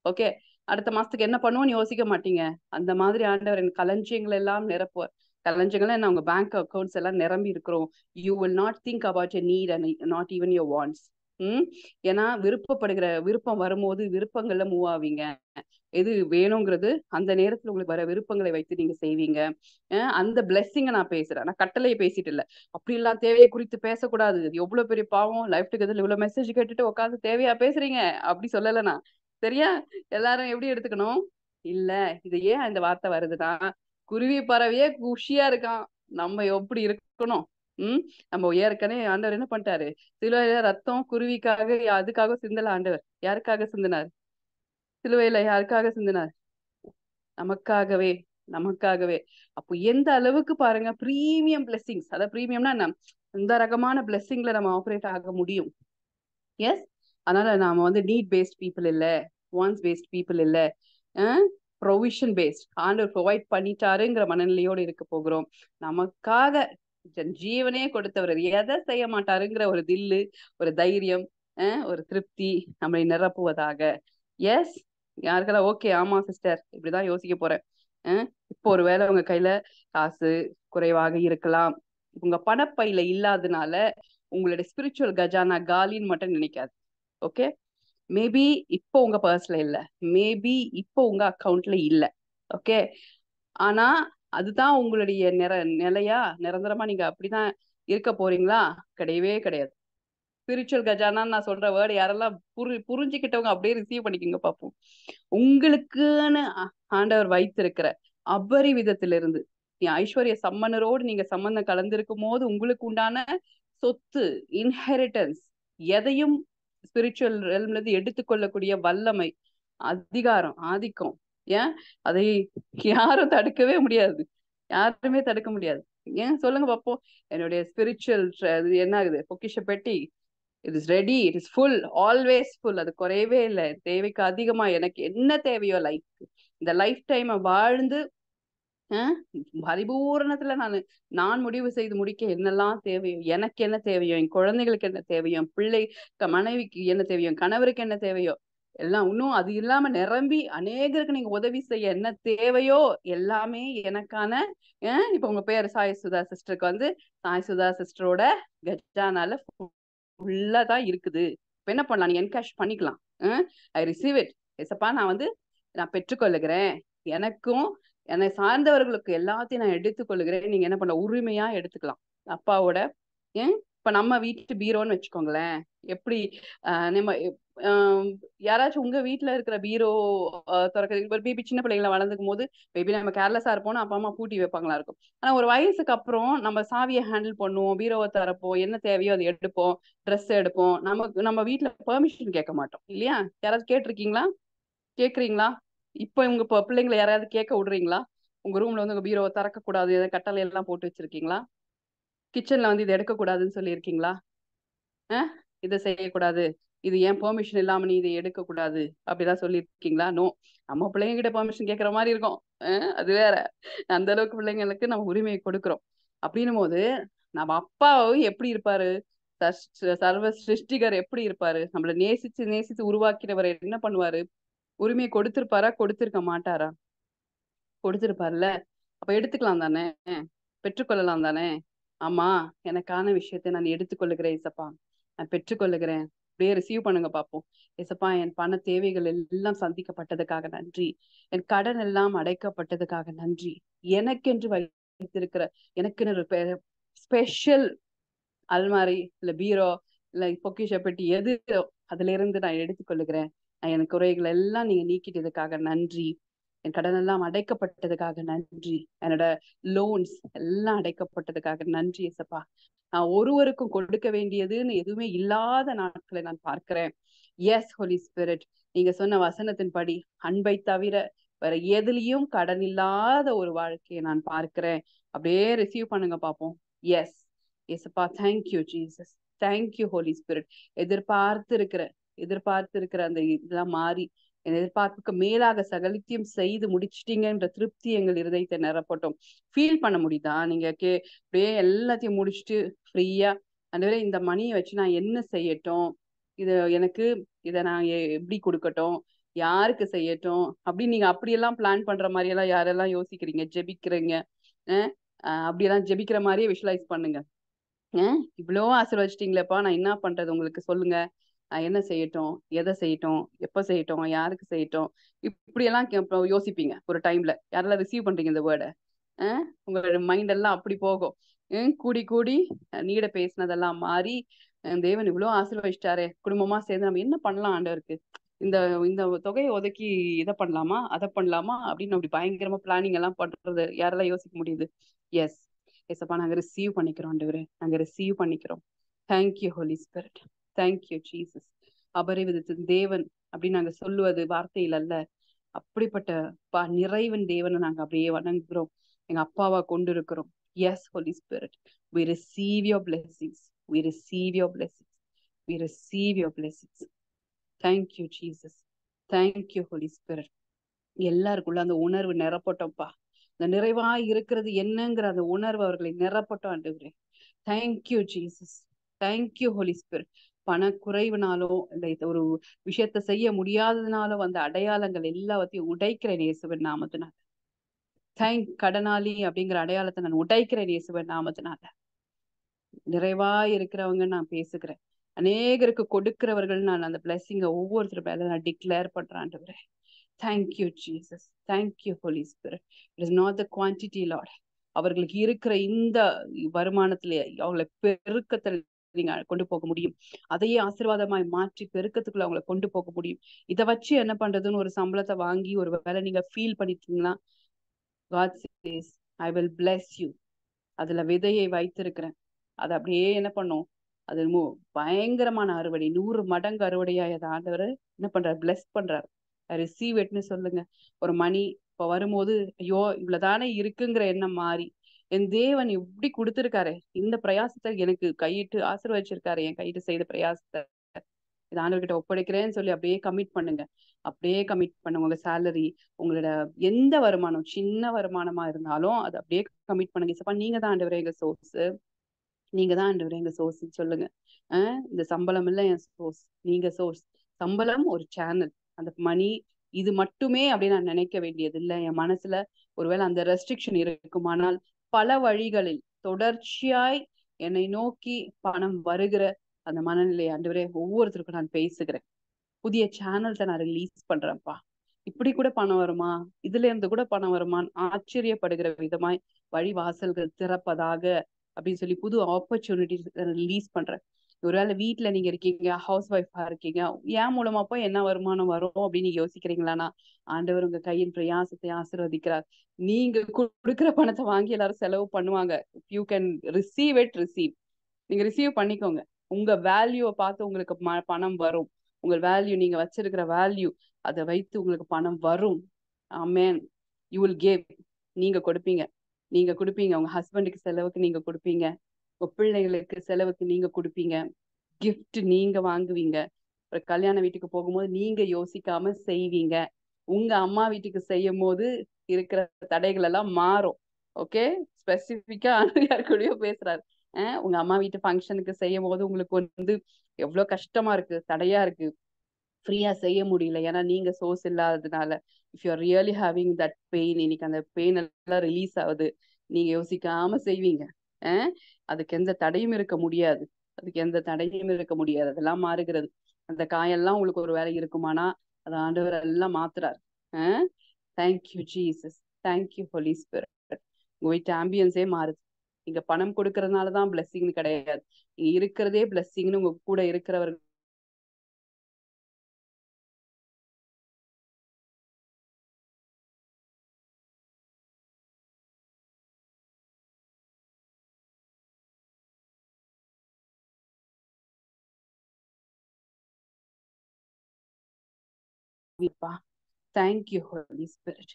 ஓகே, அடுத்த மாசத்துக்கு என்ன பண்ணுவோம்னு யோசிக்க மாட்டீங்க. அந்த மாதிரி ஆண்டவர் என் களஞ்சியங்கள் எல்லாம் நிரப்புவார். களஞ்சியங்கள் என்ன, உங்க பேங்க் அக்கௌண்ட்ஸ் எல்லாம் நிரம்பி இருக்கிறோம். You will not think about your need and not even your wants. ஏன்னா விருப்பம் வரும்போது விருப்பங்கள்ல மூவ் ஆவீங்க. எது வேணுங்கிறது அந்த நேரத்துல உங்களுக்கு வர விருப்பங்களை வைத்து நீங்க செய்வீங்க. அந்த பிளெஸ்ஸிங்க நான் பேசுறேன். நான் கட்டளையை பேசிட்டு இல்ல. அப்படி எல்லாம் தேவையை குறித்து பேசக்கூடாது, இது எவ்வளவு பெரிய பாவம், லைஃப் டுகெதர்ல இவ்வளவு மெசேஜ் கேட்டுட்டு உட்காந்து தேவையா பேசுறீங்க அப்படி சொல்லல நான். சரியா? எல்லாரும் எப்படி எடுத்துக்கணும்? இல்ல, இது ஏன் இந்த வார்த்தை வருதுன்னா, குருவி பறவையே குஷியா இருக்கான், நம்ம எப்படி இருக்கணும்? நம்ம ஏற்கனவே ஆண்டவர் என்ன பண்ணிட்டாரு, சிலுவையில ரத்தம் குருவிக்காக அதுக்காக சிந்தல. ஆண்டவர் யாருக்காக சிந்தினார்? சிலுவையில யாருக்காக சிந்தினார்? நமக்காகவே. நமக்காகவே. அப்போ எந்த அளவுக்கு பாருங்க, பிரீமியம் பிளெஸிங்ஸ். அதாவது பிரீமியம்னா என்ன, இந்த ரகமான பிளெஸிங்ல நம்ம ஆப்ரேட் ஆக முடியும். எஸ். அதனால நாம வந்து நீட் பேஸ்ட் பீப்புள் இல்ல, வான்ஸ் பேஸ்ட் பீப்புள் இல்ல, ப்ரொவிஷன் பேஸ்ட். ஆண்டவர் ப்ரொவைட் பண்ணிட்டாருங்கிற மனநிலையோடு இருக்க போகிறோம். நமக்காக ஜீவனே கொடுத்தவர் எதை செய்ய மாட்டாருங்கிற ஒரு தில்லு, ஒரு தைரியம், ஒரு திருப்தி நம்மளை நிரப்புவதாக. எஸ். யாருக்கெல்லாம் ஓகே, ஆமா சிஸ்டர் இப்படிதான் யோசிக்க போறேன். இப்போ ஒருவேளை உங்க கையில காசு குறைவாக இருக்கலாம், உங்க பணப்பையில இல்லாதனால உங்களுடைய ஸ்பிரிச்சுவல் கஜானா காலின்னு மட்டும் நினைக்காது. ஓகே, மேபி இப்போ உங்க பர்ஸ்ல இல்ல, மேபி இப்போ உங்க அக்கௌண்ட்ல இல்ல. ஓகே, ஆனா அதுதான் உங்களுடைய நிலையா நிரந்தரமா நீங்க அப்படிதான் இருக்க போறீங்களா? கிடையவே கிடையாது. ஸ்பிரிச்சுவல் கஜானான்னு நான் சொல்ற வேர்டு யாரெல்லாம் புரிஞ்சுக்கிட்டவங்க அப்படியே ரிசீவ் பண்ணிக்கோங்க பார்ப்போம். உங்களுக்குன்னு ஆண்டவர் வைத்திருக்கிற அபரிவிதத்திலிருந்து, நீ ஐஸ்வர்ய சம்மனரோடு நீங்க சம்பந்தம் கலந்திருக்கும் போது உங்களுக்கு உண்டான சொத்து, இன்ஹெரிட்டன்ஸ், எதையும் ஸ்பிரிச்சுவல் ரெல்ம்ல இருந்து எடுத்துக்கொள்ளக்கூடிய வல்லமை, அதிகாரம், ஆதிக்கம், ஏன் அதை யாரும் தடுக்கவே முடியாது. யாருமே தடுக்க முடியாது. ஏன் சொல்லுங்க பார்ப்போம். என்னுடைய ஸ்பிரிச்சுவல் என்ன ஆகுது, பொக்கிஷ பெட்டி, it is ready, it is full, always full. அது குறையவே இல்லை. தேவைக்கு அதிகமா எனக்கு என்ன தேவையோ லைஃப், இந்த லைஃப் டைமை வாழ்ந்து பரிபூரணத்துல நான் முடிவு செய்து முடிக்க என்னெல்லாம் தேவையோ, எனக்கு என்ன தேவையோ, என் குழந்தைகளுக்கு என்ன தேவையோ, பிள்ளை மனைவிக்கு என்ன தேவையோ, கணவருக்கு என்ன தேவையோ எல்லாம், இன்னும் அது இல்லாம நிரம்பி அநேகருக்கு நீங்க உதவி செய்ய என்ன தேவையோ எல்லாமே எனக்கான. இப்ப உங்க பேர் சாய் சுதா சிஸ்டருக்கு வந்து சாய் சுதா சிஸ்டரோட கஜானால ஃபுல்லா தான் இருக்குது. இப்ப என்ன பண்ணலாம், நீ என்கேஷ் பண்ணிக்கலாம். ஐ ரிசீவ் இட் எசப்பா, நான் பெற்றுக்கொள்ளுகிறேன். எனக்கும் என்னை சார்ந்தவர்களுக்கு எல்லாத்தையும் நான் எடுத்துக்கொள்ளுகிறேன். நீங்க என்ன பண்ண, உரிமையா எடுத்துக்கலாம் அப்பாவோட. இப்ப நம்ம வீட்டு பீரோன்னு வச்சுக்கோங்களேன். எப்படி நம்ம யாராச்சும் உங்க வீட்டுல இருக்கிற பீரோ திறக்கிறதுக்கு ஒரு பேபி, சின்ன பிள்ளைங்களை வளர்ந்துக்கும் போது பேபி நம்ம கேர்லெஸ்ஸா இருப்போம், அப்பா அம்மா பூட்டி வைப்பாங்களா இருக்கும். ஆனா ஒரு வயசுக்கு அப்புறம் நம்ம சாவியை ஹேண்டில் பண்ணுவோம், பீரோவை திறப்போம், என்ன தேவையோ அதை எடுப்போம், ட்ரெஸ் எடுப்போம். நம்ம வீட்டுல பெர்மிஷன் கேட்க மாட்டோம் இல்லையா? யாராவது கேட்டிருக்கீங்களா? கேக்குறீங்களா? இப்ப உங்க பிள்ளைங்களை யாராவது கேட்க விடுறீங்களா? உங்க ரூம்ல வந்து உங்க பீரோவை திறக்க கூடாது, கட்டளை எல்லாம் போட்டு வச்சிருக்கீங்களா? கிச்சன்ல வந்து இதை எடுக்கக்கூடாதுன்னு சொல்லியிருக்கீங்களா? இதை செய்யக்கூடாது, இது ஏன் பெர்மிஷன் இல்லாம நீ இதை எடுக்க கூடாது அப்படிதான் சொல்லியிருக்கீங்களா? நோ. நம்ம பிள்ளைங்க கிட்ட பெர்மிஷன் கேட்கற மாதிரி இருக்கும். அது வேற. அந்த அளவுக்கு பிள்ளைங்களுக்கு நம்ம உரிமையை கொடுக்கிறோம். அப்படின்னும் போது நம்ம அப்பாவும் எப்படி இருப்பாரு, சர்வ சிருஷ்டிகர் எப்படி இருப்பாரு, நம்மளை நேசிச்சு நேசிச்சு உருவாக்கினவர் என்ன பண்ணுவாரு? உரிமையை கொடுத்திருப்பாரா, கொடுத்திருக்க மாட்டாரா? கொடுத்திருப்பார்ல. அப்ப எடுத்துக்கலாம் தானே, பெற்றுக்கொள்ளலாம் தானே. ஆமா, எனக்கான விஷயத்தை நான் எடுத்துக்கொள்ளுகிறேன் இசப்பா, நான் பெற்றுக்கொள்ளுகிறேன். அப்படியே ரிசீவ் பண்ணுங்க பார்ப்போம். இசப்பா, என் பண தேவைகள் எல்லாம் சந்திக்கப்பட்டதுக்காக நன்றி, என் கடன் எல்லாம் அடைக்கப்பட்டதுக்காக நன்றி, எனக்கென்று வைத்திருக்கிற எனக்குன்னு ஸ்பெஷல் அல்மாரி இல்ல பீரோ இல்ல பொக்கிஷ பெட்டி எது, அதுல இருந்து நான் எடுத்துக்கொள்ளுகிறேன். எனக்கு குறைகள் எல்லாம் நீங்க நீக்கிட்டதுக்காக நன்றி, என் கடன் எல்லாம் அடைக்கப்பட்டதுக்காக நன்றி, என்னோட லோன்ஸ் எல்லாம் அடைக்கப்பட்டதுக்காக நன்றி இசப்பா. நான் ஒருவருக்கும் கொடுக்க வேண்டியதுன்னு எதுவுமே இல்லாத நாட்களை நான் பார்க்கிறேன். எஸ் ஹோலி ஸ்பிரிட், நீங்க சொன்ன வசனத்தின்படி அன்பை தவிர வேற எதுலயும் கடன் இல்லாத ஒரு வாழ்க்கையை நான் பார்க்கிறேன். அப்படியே ரிசீவ் பண்ணுங்க பார்ப்போம். எஸ் ஏசப்பா, thank you Jesus, thank you Holi Spirit. எதிர்பார்த்து இருக்கிற அந்த இதெல்லாம் மாறி என் எதிர்பார்ப்புக்கு மேலாக சகலத்தையும் செய்து முடிச்சிட்டீங்கன்ற திருப்தி எங்கள் இருதயத்தை நிரப்பட்டும். ஃபீல் பண்ண முடியுதா? நீங்க அப்படியே எல்லாத்தையும் முடிச்சுட்டு ஃப்ரீயா, ஆண்டவரே இந்த மணியை வச்சு நான் என்ன செய்யட்டும், இது எனக்கு இதை நான் எப்படி கொடுக்கட்டும், யாருக்கு செய்யட்டும் அப்படின்னு நீங்க அப்படியெல்லாம் பிளான் பண்ற மாதிரி எல்லாம் யாரெல்லாம் யோசிக்கிறீங்க, ஜெபிக்கிறீங்க, அப்படியெல்லாம் ஜெபிக்கிற மாதிரியே விஷுவலைஸ் பண்ணுங்க. இவ்வளோ ஆசீர்வதிச்சிட்டீங்களேப்பா, நான் என்ன பண்றது உங்களுக்கு சொல்லுங்க, நான் என்ன செய்யட்டும், எதை செய்யட்டும், எப்ப செய்யட்டும், யாருக்கு செய்யட்டும், இப்படியெல்லாம் யோசிப்பீங்க ஒரு டைம்ல. யாரெல்லாம் ரிசீவ் பண்றீங்க இந்த வேர்டை? உங்களோட மைண்ட் எல்லாம் அப்படி போகும். கூடி கூடி நீட பேசினதெல்லாம் மாறி, தேவன் இவ்வளோ ஆசீர்வதிச்சிட்டாரே, குடும்பமா சேர்ந்து நம்ம என்ன பண்ணலாம் ஆண்டவருக்கு, இந்த இந்த தொகையை ஒதுக்கி இதை பண்ணலாமா, அதை பண்ணலாமா அப்படின்னு அப்படி பயங்கரமா பிளானிங் எல்லாம் பண்றது யாரெல்லாம் யோசிக்க முடியுது? எஸ் ஏசப்பா, நாங்க ரிசீவ் பண்ணிக்கிறோம் ஆண்டவரே, நாங்க ரிசீவ் பண்ணிக்கிறோம். Thank you Holi spirit, thank you Jesus. அபரிவிதத்தின் தேவன் அப்படின்னு நாங்க சொல்லுவது வார்த்தையில் அல்ல, அப்படிப்பட்ட நிறைவின் தேவனை நாங்க அப்படியே வணங்குகிறோம், எங்க அப்பாவா கொண்டு இருக்கிறோம். Yes Holy Spirit, we receive your blessings, we receive your blessings, we receive your blessings. Thank you Jesus, thank you Holy Spirit. எல்லாருக்குள்ள அந்த உணர்வு நிரப்பட்டோம்ப்பா. இந்த நிறைவாய் இருக்கிறது என்னங்கிற அந்த உணர்வு அவர்களை நிரப்பட்டோம் ஆண்டவரே. Thank you Jesus, thank you Holi spirit. பணக்குறைவுனாலோ இல்லை ஒரு விஷயத்த செய்ய முடியாததுனாலோ அந்த அடையாளங்கள் எல்லாத்தையும் உடைக்கிறேன் இயேசுவின் நாமத்தினால. கடனாளி அப்படிங்கிற அடையாளத்தை நான் உடைக்கிறேன் இயேசுவின் நாமத்தினால. நிறைவாய் இருக்கிறவங்க நான் பேசுகிறேன். அநேகருக்கு கொடுக்கிறவர்கள் நான் அந்த பிளெஸிங்க ஒவ்வொருத்தர் மேல நான் டிக்ளேர் பண்றேன் ஆண்டவரே. Thank you Jesus, thank you Holi Spirit. It is not the quantity Lord. அவர்களுக்கு இருக்கிற இந்த வருமானத்திலே அவங்களை பெருக்கத்தில் நீங்க கொண்டு போக முடியும். அதையே ஆசீர்வாதமாய் மாற்றி பெருக்கத்துக்குள்ள அவங்களை கொண்டு போக முடியும். இதை வச்சு என்ன பண்றதுன்னு ஒரு சம்பளத்தை வாங்கி ஒரு வேலை நீங்க ஃபீல் பண்ணிட்டீங்கன்னா, God says, I will bless you. அதுல விதையை வைத்திருக்கிறேன். அது அப்படியே என்ன பண்ணும், அது பயங்கரமான அறுவடை, 100 மடங்கு அறுவடையாய் அதை ஆண்டவர் என்ன பண்றாரு, பிளஸ் பண்றாரு. ரிசீவ் இட்னு சொல்லுங்க. ஒரு மணி இப்ப வரும்போது ஐயோ இவ்வளவுதானே இருக்குங்கிற எண்ணம் மாறி, என் தேவன் இப்படி கொடுத்திருக்காரு, இந்த பிரயாசத்தை எனக்கு கையிட்டு ஆசீர்வதிச்சிருக்காரு, என் கையிட்டு செய்த பிரயாசத்தை இது ஆண்டவர்கிட்ட ஒப்படைக்கிறேன்னு சொல்லி அப்படியே கமிட் பண்ணுங்க. அப்படியே கமிட் பண்ணுங்க. உங்க சேலரி, உங்களோட எந்த வருமானம், சின்ன வருமானமா இருந்தாலும் அது அப்படியே கமிட் பண்ணுங்க. சப்பா நீங்க தான் ஆண்டவரே எங்க சோர்ஸ், நீங்க தான் ஆண்டவரே எங்க சோர்ஸ் சொல்லுங்க. இந்த சம்பளம் இல்ல என் சோர்ஸ், நீங்க சோர்ஸ். சம்பளம் ஒரு சேனல், அந்த மணி இது மட்டுமே அப்படின்னு நான் நினைக்க வேண்டியது இல்லை என் மனசுல. ஒருவேளை அந்த ரெஸ்ட்ரிக்ஷன் இருக்குமானால் பல வழிகளில் தொடர்ச்சியாய் என்னை நோக்கி பணம் வருகிற அந்த மனநிலை ஆண்டவரே ஒவ்வொருத்தருக்கும் நான் பேசுகிறேன். புதிய சேனல்ஸை நான் ரிலீஸ் பண்றேன்ப்பா. இப்படி கூட பணம் வருமா, இதுல இருந்து கூட பணம் வருமான்னு ஆச்சரியப்படுகிற விதமாய் வழிவாசல்கள் திறப்பதாக அப்படின்னு சொல்லி புது ஆப்பர்ச்சுனிட்டிஸ் ரிலீஸ் பண்றேன். ஒருவேளை வீட்டுல நீங்க இருக்கீங்க, ஹவுஸ் ஒய்ஃபா இருக்கீங்க, ஏன் மூலமா போய் என்ன வருமானம் வரும் அப்படின்னு யோசிக்கிறீங்களானா, ஆண்டவர் உங்க கையின் பிரயாசத்தை ஆசீர்வதிக்கிறார். நீங்க கொடுக்குற பணத்தை வாங்கி எல்லாரும் செலவு பண்ணுவாங்க. You can receive it, receive. நீங்க ரிசீவ் பண்ணிக்கோங்க. உங்க வேல்யூவை பார்த்து உங்களுக்கு பணம் வரும். உங்க வேல்யூ, நீங்க வச்சிருக்கிற வேல்யூ, அதை வைத்து உங்களுக்கு பணம் வரும். ஆமென். You will give. நீங்க கொடுப்பீங்க, நீங்க கொடுப்பீங்க. உங்க ஹஸ்பண்டுக்கு செலவுக்கு நீங்க கொடுப்பீங்க, உங்க பிள்ளைகளுக்கு செலவுக்கு நீங்க கொடுப்பீங்க, கிஃப்ட் நீங்க வாங்குவீங்க. ஒரு கல்யாண வீட்டுக்கு போகும்போது நீங்க யோசிக்காம செய்வீங்க. உங்க அம்மா வீட்டுக்கு செய்யும் போது இருக்கிற தடைகள் எல்லாம் மாறும். ஓகே, ஸ்பெசிபிக்கா யாருக்கூடயோ பேசுறாரு. உங்க அம்மா வீட்டு ஃபங்க்ஷனுக்கு செய்யும் போது உங்களுக்கு வந்து எவ்வளவு கஷ்டமா இருக்கு, தடையா இருக்கு, ஃப்ரீயா செய்ய முடியல, ஏன்னா நீங்க சோர்ஸ் இல்லாததுனால. If you are really having that pain, இன்னைக்கு அந்த பெயின் எல்லாம் ரிலீஸ் ஆகுது, நீங்க யோசிக்காம செய்வீங்க. அதுக்கு எந்த தடையும் இருக்க முடியாது, அதுக்கு எந்த தடையும் இருக்க முடியாது. அதெல்லாம் மாறுகிறது. அந்த காயெல்லாம் உங்களுக்கு ஒரு வேலை இருக்குமானா அது ஆண்டவர் எல்லாம் மாத்துறாரு. Thank you Jesus, thank you Holi spirit. உங்க வீட்டு ஆம்பியன்ஸே மாறுது. நீங்க பணம் கொடுக்கறதுனாலதான் பிளெஸிங்னு கிடையாது, நீங்க இருக்கிறதே பிளெஸிங்னு உங்க கூட இருக்கிறவர்கள் thank you Holi spirit,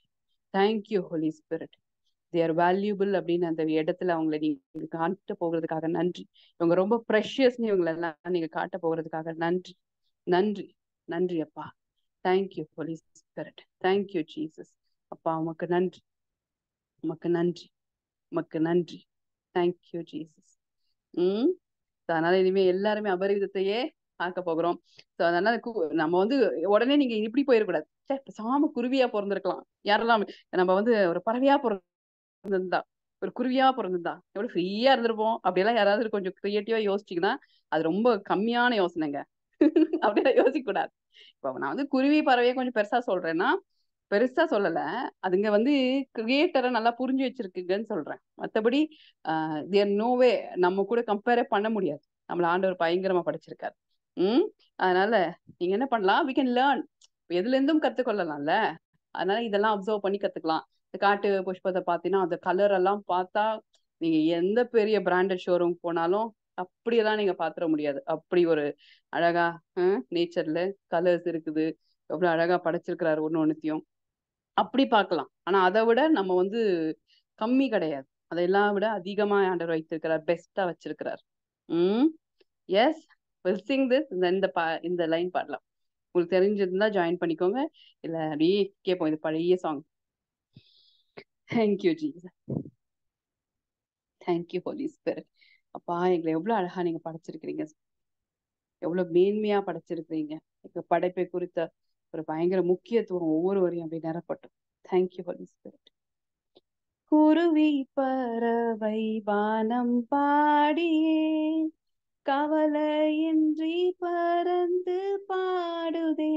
thank you Holi spirit. They're valuable அப்படின்னு அந்த இடத்துல அவங்களை நீங்க காட்ட போகிறதுக்காக நன்றி. இவங்க ரொம்ப ப்ரெஷியஸ்னு இவங்களை எல்லாம் நீங்க காட்ட போகிறதுக்காக நன்றி, நன்றி, நன்றி அப்பா. Thank you Holi spirit. Thank you Jesus. அப்பா உமக்கு நன்றி, உமக்கு நன்றி, உமக்கு நன்றி. Thank you Jesus. அதனால இனிமே எல்லாருமே அபரிவிதத்தையே பார்க்க போகிறோம். ஸோ அதனால நம்ம வந்து உடனே நீங்க இப்படி போயிடக்கூடாது. பேசாம குருவியா பிறந்திருக்கலாம். யாரெல்லாம் நம்ம வந்து ஒரு பறவையா பிறந்திருந்தா, ஒரு குருவியா பிறந்திருந்தா எவ்வளவு ஃப்ரீயா இருந்திருப்போம். அப்படியெல்லாம் யாராவது கொஞ்சம் கிரியேட்டிவா யோசிச்சிங்கன்னா அது ரொம்ப கம்மியான யோசனைங்க. அப்படியெல்லாம் யோசிக்க கூடாது. இப்போ நான் வந்து குருவி பறவையை கொஞ்சம் பெருசா சொல்றேன்னா, பெருசா சொல்லல, அதுங்க வந்து கிரியேட்டரை நல்லா புரிஞ்சு வச்சிருக்குங்கன்னு சொல்றேன். மற்றபடி தேர் நோவே நம்ம கூட கம்பேரே பண்ண முடியாது. நம்மள ஆண்டவர் பயங்கரமா படைச்சிருக்காரு. அதனால நீங்க என்ன பண்ணலாம், வி கேன் லேர்ன். எதுல இருந்தும் கத்துக்கொள்ளலாம்ல. அதனால இதெல்லாம் அப்சர்வ் பண்ணி கத்துக்கலாம். இந்த காட்டு புஷ்பத்தை பார்த்தீங்கன்னா அந்த கலர் எல்லாம் பார்த்தா நீங்க எந்த பெரிய பிராண்டட் ஷோரூம் போனாலும் அப்படியெல்லாம் நீங்க பாத்துற முடியாது. அப்படி ஒரு அழகா நேச்சர்ல கலர்ஸ் இருக்குது. எவ்வளவு அழகா படைச்சிருக்கிறாரு ஒண்ணு ஒண்ணுத்தையும். அப்படி பார்க்கலாம். ஆனா அதை விட நம்ம வந்து கம்மி கிடையாது. அதெல்லாம் விட அதிகமா ஆண்டவர் வைத்திருக்கிறார், பெஸ்டா வச்சிருக்கிறார். Yes, we'll sing this. இந்த லைன் பாடலாம். உங்களுக்கு தெரிஞ்சிருந்தா ஜாயின் பண்ணிக்கோங்க, இல்ல அப்படியே கேட்போம். இது பழைய song. Thank you Jesus. Thank you Holi Spirit. அப்பா எங்களை எவ்வளவு அழகா நீங்க படைச்சிருக்கிறீங்க, எவ்வளவு மேன்மையா படைச்சிருக்கிறீங்க. எங்க படைப்பை குறித்த ஒரு பயங்கர முக்கியத்துவம் ஒவ்வொருவரையும் அப்படி நிரப்பட்டும். Thank you Holi spirit. குருவி பறவை வானம் பாடியே கவலையின்றி பறந்து பாடுதே.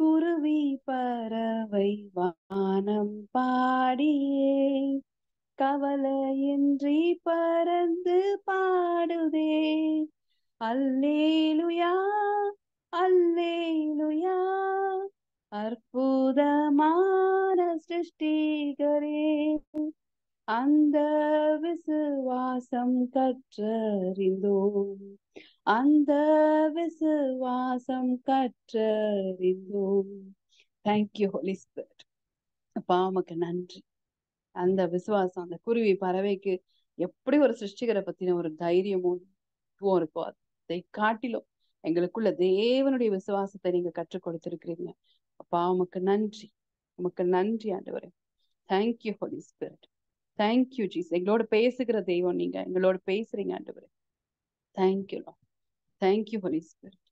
குருவி பறவை வானம் பாடியே கவலையின்றி பறந்து பாடுதே. அல்லேலுயா அல்லேலுயா, அற்புதமான சிருஷ்டிகரே, அந்த விசுவாசம் கற்றறிந்தோம், அந்த விசுவாசம் கற்றறிந்தோம். Thank you Holi Spirit. அப்பா உமக்கு நன்றி. அந்த விசுவாசம் அந்த குருவி பறவைக்கு எப்படி ஒரு சிருஷ்டிகரை பத்தின ஒரு தைரியமும் இருக்கோ, அதை காட்டிலும் எங்களுக்குள்ள தேவனுடைய விசுவாசத்தை நீங்க கற்றுக் கொடுத்திருக்கிறீங்க. அப்பா உமக்கு நன்றி, உமக்கு நன்றி ஆண்டவரே. Thank you Holi spirit. Thank you Jesus. எங்களோட பேசுகிற தெய்வம் நீங்க, எங்களோட பேசுறீங்க ஆண்டவரே. Thank you Lord. Thank you Holi Spirit.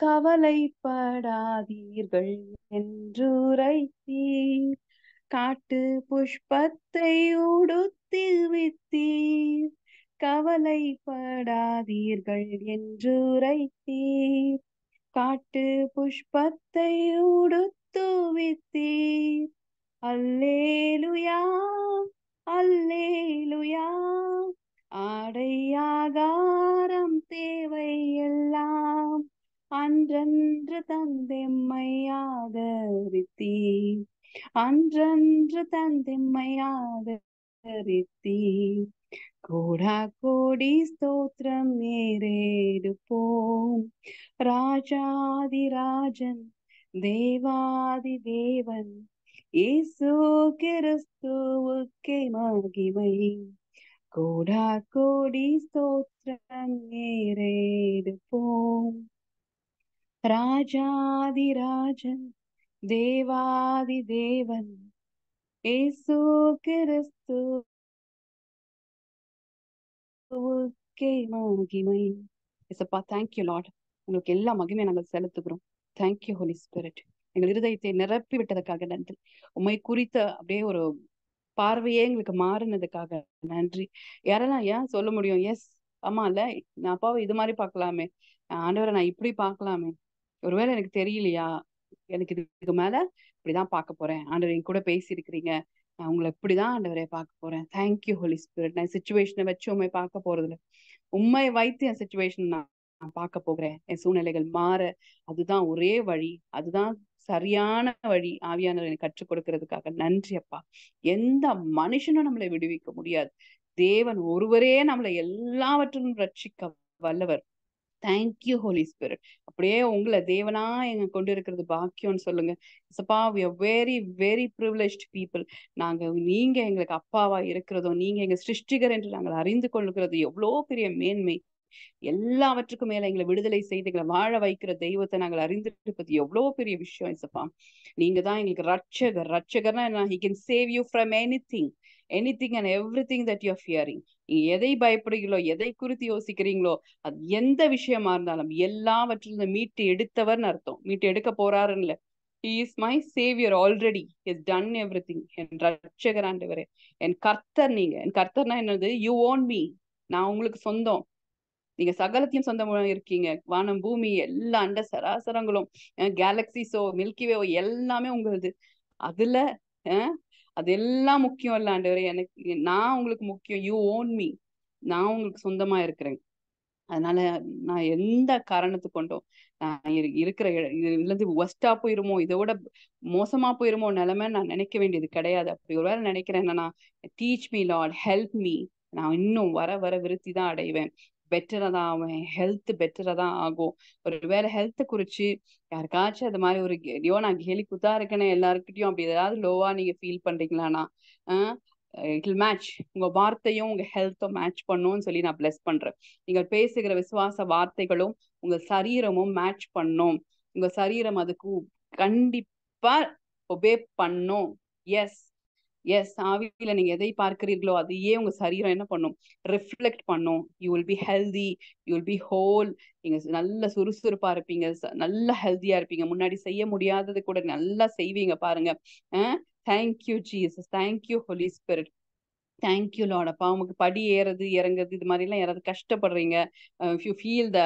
கவலைப்படாதீர்கள் என்றுரைத்தீர், காட்டு புஷ்பத்தை உடுத்தி வித்தீர். கவலைப்படாதீர்கள் என்றுரைத்தீர், காட்டு புஷ்பத்தை உடுத்துவித்தீர். அல்லேலுயா அல்லேலுயா, ஆடையாகாரம் தேவை எல்லாம் அன்றன்று தந்தெம்மையாதரித்தீர், அன்றன்று தந்தெம்மையாதரித்தீர். கோடா கோடி ஸ்தோத்திரம் நேரேடுப்போம். ராஜாதிராஜன் தேவாதி தேவன் இயேசு கிறிஸ்துவுக்கே மகிமை. கோடா கோடி ஸ்தோத்திரம் நேரேடுப்போம். ராஜாதிராஜன் தேவாதி தேவன் இயேசு கிறிஸ்துவுக்கே மகிமை. இசப்பா தேங்க்யூ லார்ட். உங்களுக்கு எல்லா மகிமையை நாங்கள் செலுத்துகிறோம். Thank you Holi Spirit. எங்கள் இருதயத்தை நிரப்பி விட்டதுக்காக நன்றி. உண்மை குறித்த அப்படியே ஒரு பார்வையே எங்களுக்கு மாறினதுக்காக நன்றி. யாரெல்லாம் ஏன் சொல்ல முடியும், எஸ் ஆமா இல்ல, நான் அப்பாவை இது மாதிரி பார்க்கலாமே, ஆண்டவரை நான் இப்படி பார்க்கலாமே, ஒருவேளை எனக்கு தெரியலையா, எனக்கு இதுக்கு மேல இப்படிதான் பார்க்க போறேன், ஆண்டவர் என் கூட பேசியிருக்கிறீங்க, நான் உங்களை இப்படிதான் ஆண்டவரை பார்க்க போறேன். Thank you Holi Spirit. நான் சிச்சுவேஷனை வச்சு உண்மை பார்க்க போறதில்ல, உண்மை வைத்து என் சிச்சுவேஷன் நான் பார்க்க போகிறேன். என் சூழ்நிலைகள் மாற அதுதான் ஒரே வழி, அதுதான் சரியான வழி. ஆவியானவர் எனக்கு கற்றுக் கொடுக்கறதுக்காக நன்றி அப்பா. எந்த மனுஷனும் நம்மளை விடுவிக்க முடியாது. தேவன் ஒருவரே நம்மளை எல்லாவற்றிலும் ரட்சிக்க வல்லவர். Thank you Holi Spirit. அப்படியே உங்களை தேவனா எங்க கொண்டு இருக்கிறது பாக்கியம்னு சொல்லுங்க. சப்பா we are very very privileged people. நீங்க எங்களுக்கு அப்பாவா இருக்கிறதும், நீங்க எங்க சிருஷ்டிகர் என்று நாங்கள் அறிந்து கொள்ளுகிறது எவ்வளோ பெரிய மேன்மை. எல்லாவற்றுக்கும் மேல எங்களை விடுதலை செய்து எங்களை வாழ வைக்கிற தெய்வத்தை நாங்கள் அறிந்திருப்பது எவ்வளவு பெரிய விஷயம் இசப்பா. நீங்க தான் எங்களுக்கு ரட்சகர். ரட்சகர்னா என்ன? He can save you from anything and everything that you are fearing. நீங்க எதை பயப்படுகிறீங்களோ, எதை குறித்து யோசிக்கிறீங்களோ, அது எந்த விஷயமா இருந்தாலும் எல்லாவற்றிலிருந்து மீட்டு எடுத்தவர்னு அர்த்தம். மீட்டு எடுக்க போறாருன்னு இல்ல. He is my savior already. He has done everything. என் ரட்சகர் ஆண்டவரே, என் கர்த்தர் நீங்க. என் கர்த்தர்னா என்னது? You own me. நான் உங்களுக்கு சொந்தம். நீங்க சகலத்தையும் சொந்தமா இருக்கீங்க. வானம் பூமி எல்லா அண்ட சராசரங்களும் கேலக்சிஸோ மில்கிவேவோ எல்லாமே உங்களுது. அதுல அதெல்லாம் முக்கியம் இல்ல ஆண்டவரே. எனக்கு நான் உங்களுக்கு முக்கியம். You own me. நான் உங்களுக்கு சொந்தமா இருக்கிறேன். அதனால நான் எந்த காரணத்து கொண்டோ நான் இருக்கிற இதுல இருந்து ஒஸ்டா போயிருமோ, இதோட மோசமா போயிருமோ நிலைமை நான் நினைக்க வேண்டியது கிடையாது. அப்படி ஒருவேளை நினைக்கிறேன் என்னன்னா, teach me Lord, help me. நான் இன்னும் வர வர விருத்தி தான் அடைவேன். பெட்டரா தான் ஆவேன். ஹெல்த் பெட்டரா தான் ஆகும். ஒருவேளை ஹெல்த்தை குறிச்சு யாருக்காச்சும் அது மாதிரி ஒரு நான் கேலி குத்தா இருக்கேன்னு எல்லாருக்கிட்டையும் அப்படி ஏதாவது லோவா நீங்க ஃபீல் பண்றீங்களாண்ணா, இட் வில் மேட்ச். உங்க வார்த்தையும் உங்க ஹெல்த்தும் மேட்ச் பண்ணும்னு சொல்லி நான் பிளஸ் பண்றேன். நீங்கள் பேசுகிற விசுவாச வார்த்தைகளும் உங்க சரீரமும் மேட்ச் பண்ணும். உங்க சரீரம் அதுக்கு கண்டிப்பா ஒபே பண்ணும். எஸ் எஸ், ஆவியில நீங்க எதை பார்க்கிறீர்களோ அதையே உங்க சரீரம் என்ன பண்ணும்? ரிஃப்ளெக்ட் பண்ணும். You will be healthy, you will be whole. நீங்க நல்ல சுறுசுறுப்பா இருப்பீங்க, நல்ல ஹெல்தியா இருப்பீங்க. முன்னாடி செய்ய முடியாதது கூட நல்லா செய்வீங்க பாருங்க. Thank you Jesus, thank you Holi spirit, thank you Lord. அப்பா உங்களுக்கு படி ஏறது இறங்குறது இது மாதிரி எல்லாம் யாராவது கஷ்டப்படுறீங்க, if you feel the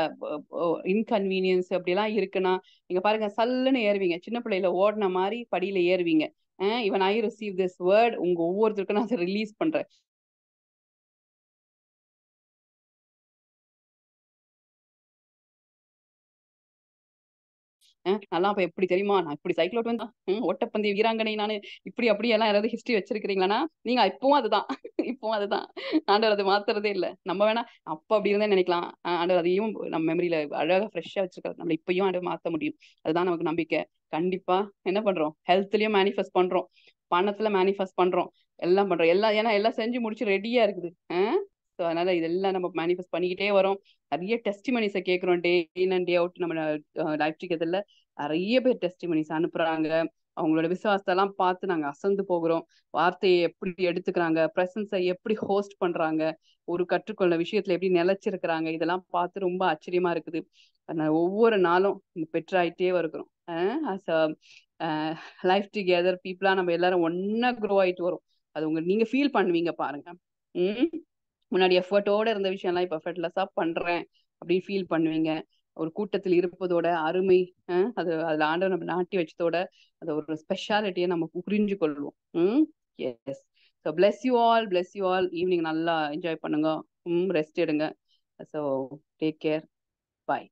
inconvenience அப்படிலாம் இருக்குன்னா நீங்க பாருங்க, சல்லுன்னு ஏறுவீங்க. சின்ன பிள்ளையில ஓடின மாதிரி படியில ஏறுவீங்க. Even I receive this word. உங்க ஒவ்வொருத்தருக்கும் நான் அதை ரிலீஸ் பண்றேன். நல்லா அப்ப எப்படி தெரியுமா, நான் இப்படி சைக்கிள் ஓட்டு வந்தா ஓட்டப்பந்தய வீராங்கனை நானு, இப்படி அப்படி எல்லாம் யாராவது ஹிஸ்டரி வச்சிருக்கிறீங்களான்னா நீங்க இப்பவும் அதுதான். இப்பவும் அதுதான். ஆண்டவர் அதை மாத்துறதே இல்லை. நம்ம வேணா அப்ப அப்படி இருந்தே நினைக்கலாம். ஆண்டவர் அதையும் நம்ம மெமரியில அழகா ஃப்ரெஷ்ஷா வச்சிருக்காரு. நம்ம இப்பயும் ஆண்டவர் மாத்த முடியும். அதுதான் நமக்கு நம்பிக்கை. கண்டிப்பா என்ன பண்றோம்? ஹெல்த்லயும் மேனிஃபெஸ்ட் பண்றோம், பணத்துல மேனிஃபெஸ்ட் பண்றோம், எல்லாம் பண்றோம். எல்லாம் ஏன்னா எல்லாம் செஞ்சு முடிச்சு ரெடியா இருக்குது. ஸோ அதனால இதெல்லாம் நம்ம மேனிஃபெஸ்ட் பண்ணிக்கிட்டே வரோம். நிறைய டெஸ்டிமனிஸை கேட்குறோம். டே இன் அண்ட் டே அவுட் நம்ம லைஃப் டுகெதர்ல நிறைய பேர் டெஸ்டிமனிஸ் அனுப்புறாங்க. அவங்களோட விசுவாசத்தெல்லாம் பார்த்து நாங்க அசந்து போகிறோம். வார்த்தையை எப்படி எடுத்துக்கிறாங்க, பிரசன்ஸை எப்படி ஹோஸ்ட் பண்றாங்க, ஒரு கற்றுக்கொள்ள விஷயத்துல எப்படி நிலைச்சிருக்கிறாங்க, இதெல்லாம் பார்த்து ரொம்ப ஆச்சரியமா இருக்குது. அதனால ஒவ்வொரு நாளும் பெற்றாயிட்டே வருகிறோம். லைஃப் டுகெதர் பீப்புளா நம்ம எல்லாரும் ஒன்னா க்ரோ ஆயிட்டு வரும். அது நீங்க ஃபீல் பண்ணுவீங்க பாருங்க. முன்னாடி எஃபர்ட்டோட இருந்த விஷயம்லாம் இப்ப எஃபர்ட்லெஸ்ஸா பண்றேன் அப்படின்னு ஃபீல் பண்ணுவீங்க. ஒரு கூட்டத்தில் இருப்பதோட அருமை, அதுல ஆண்டவர் நம்ம நாட்டி வச்சதோட அது ஒரு ஸ்பெஷாலிட்டியை நம்ம புரிஞ்சு கொள்வோம். Yes. So bless you all, bless you all. Evening நல்லா என்ஜாய் பண்ணுங்க, ரெஸ்ட் எடுங்க. ஸோ டேக் கேர், பாய்.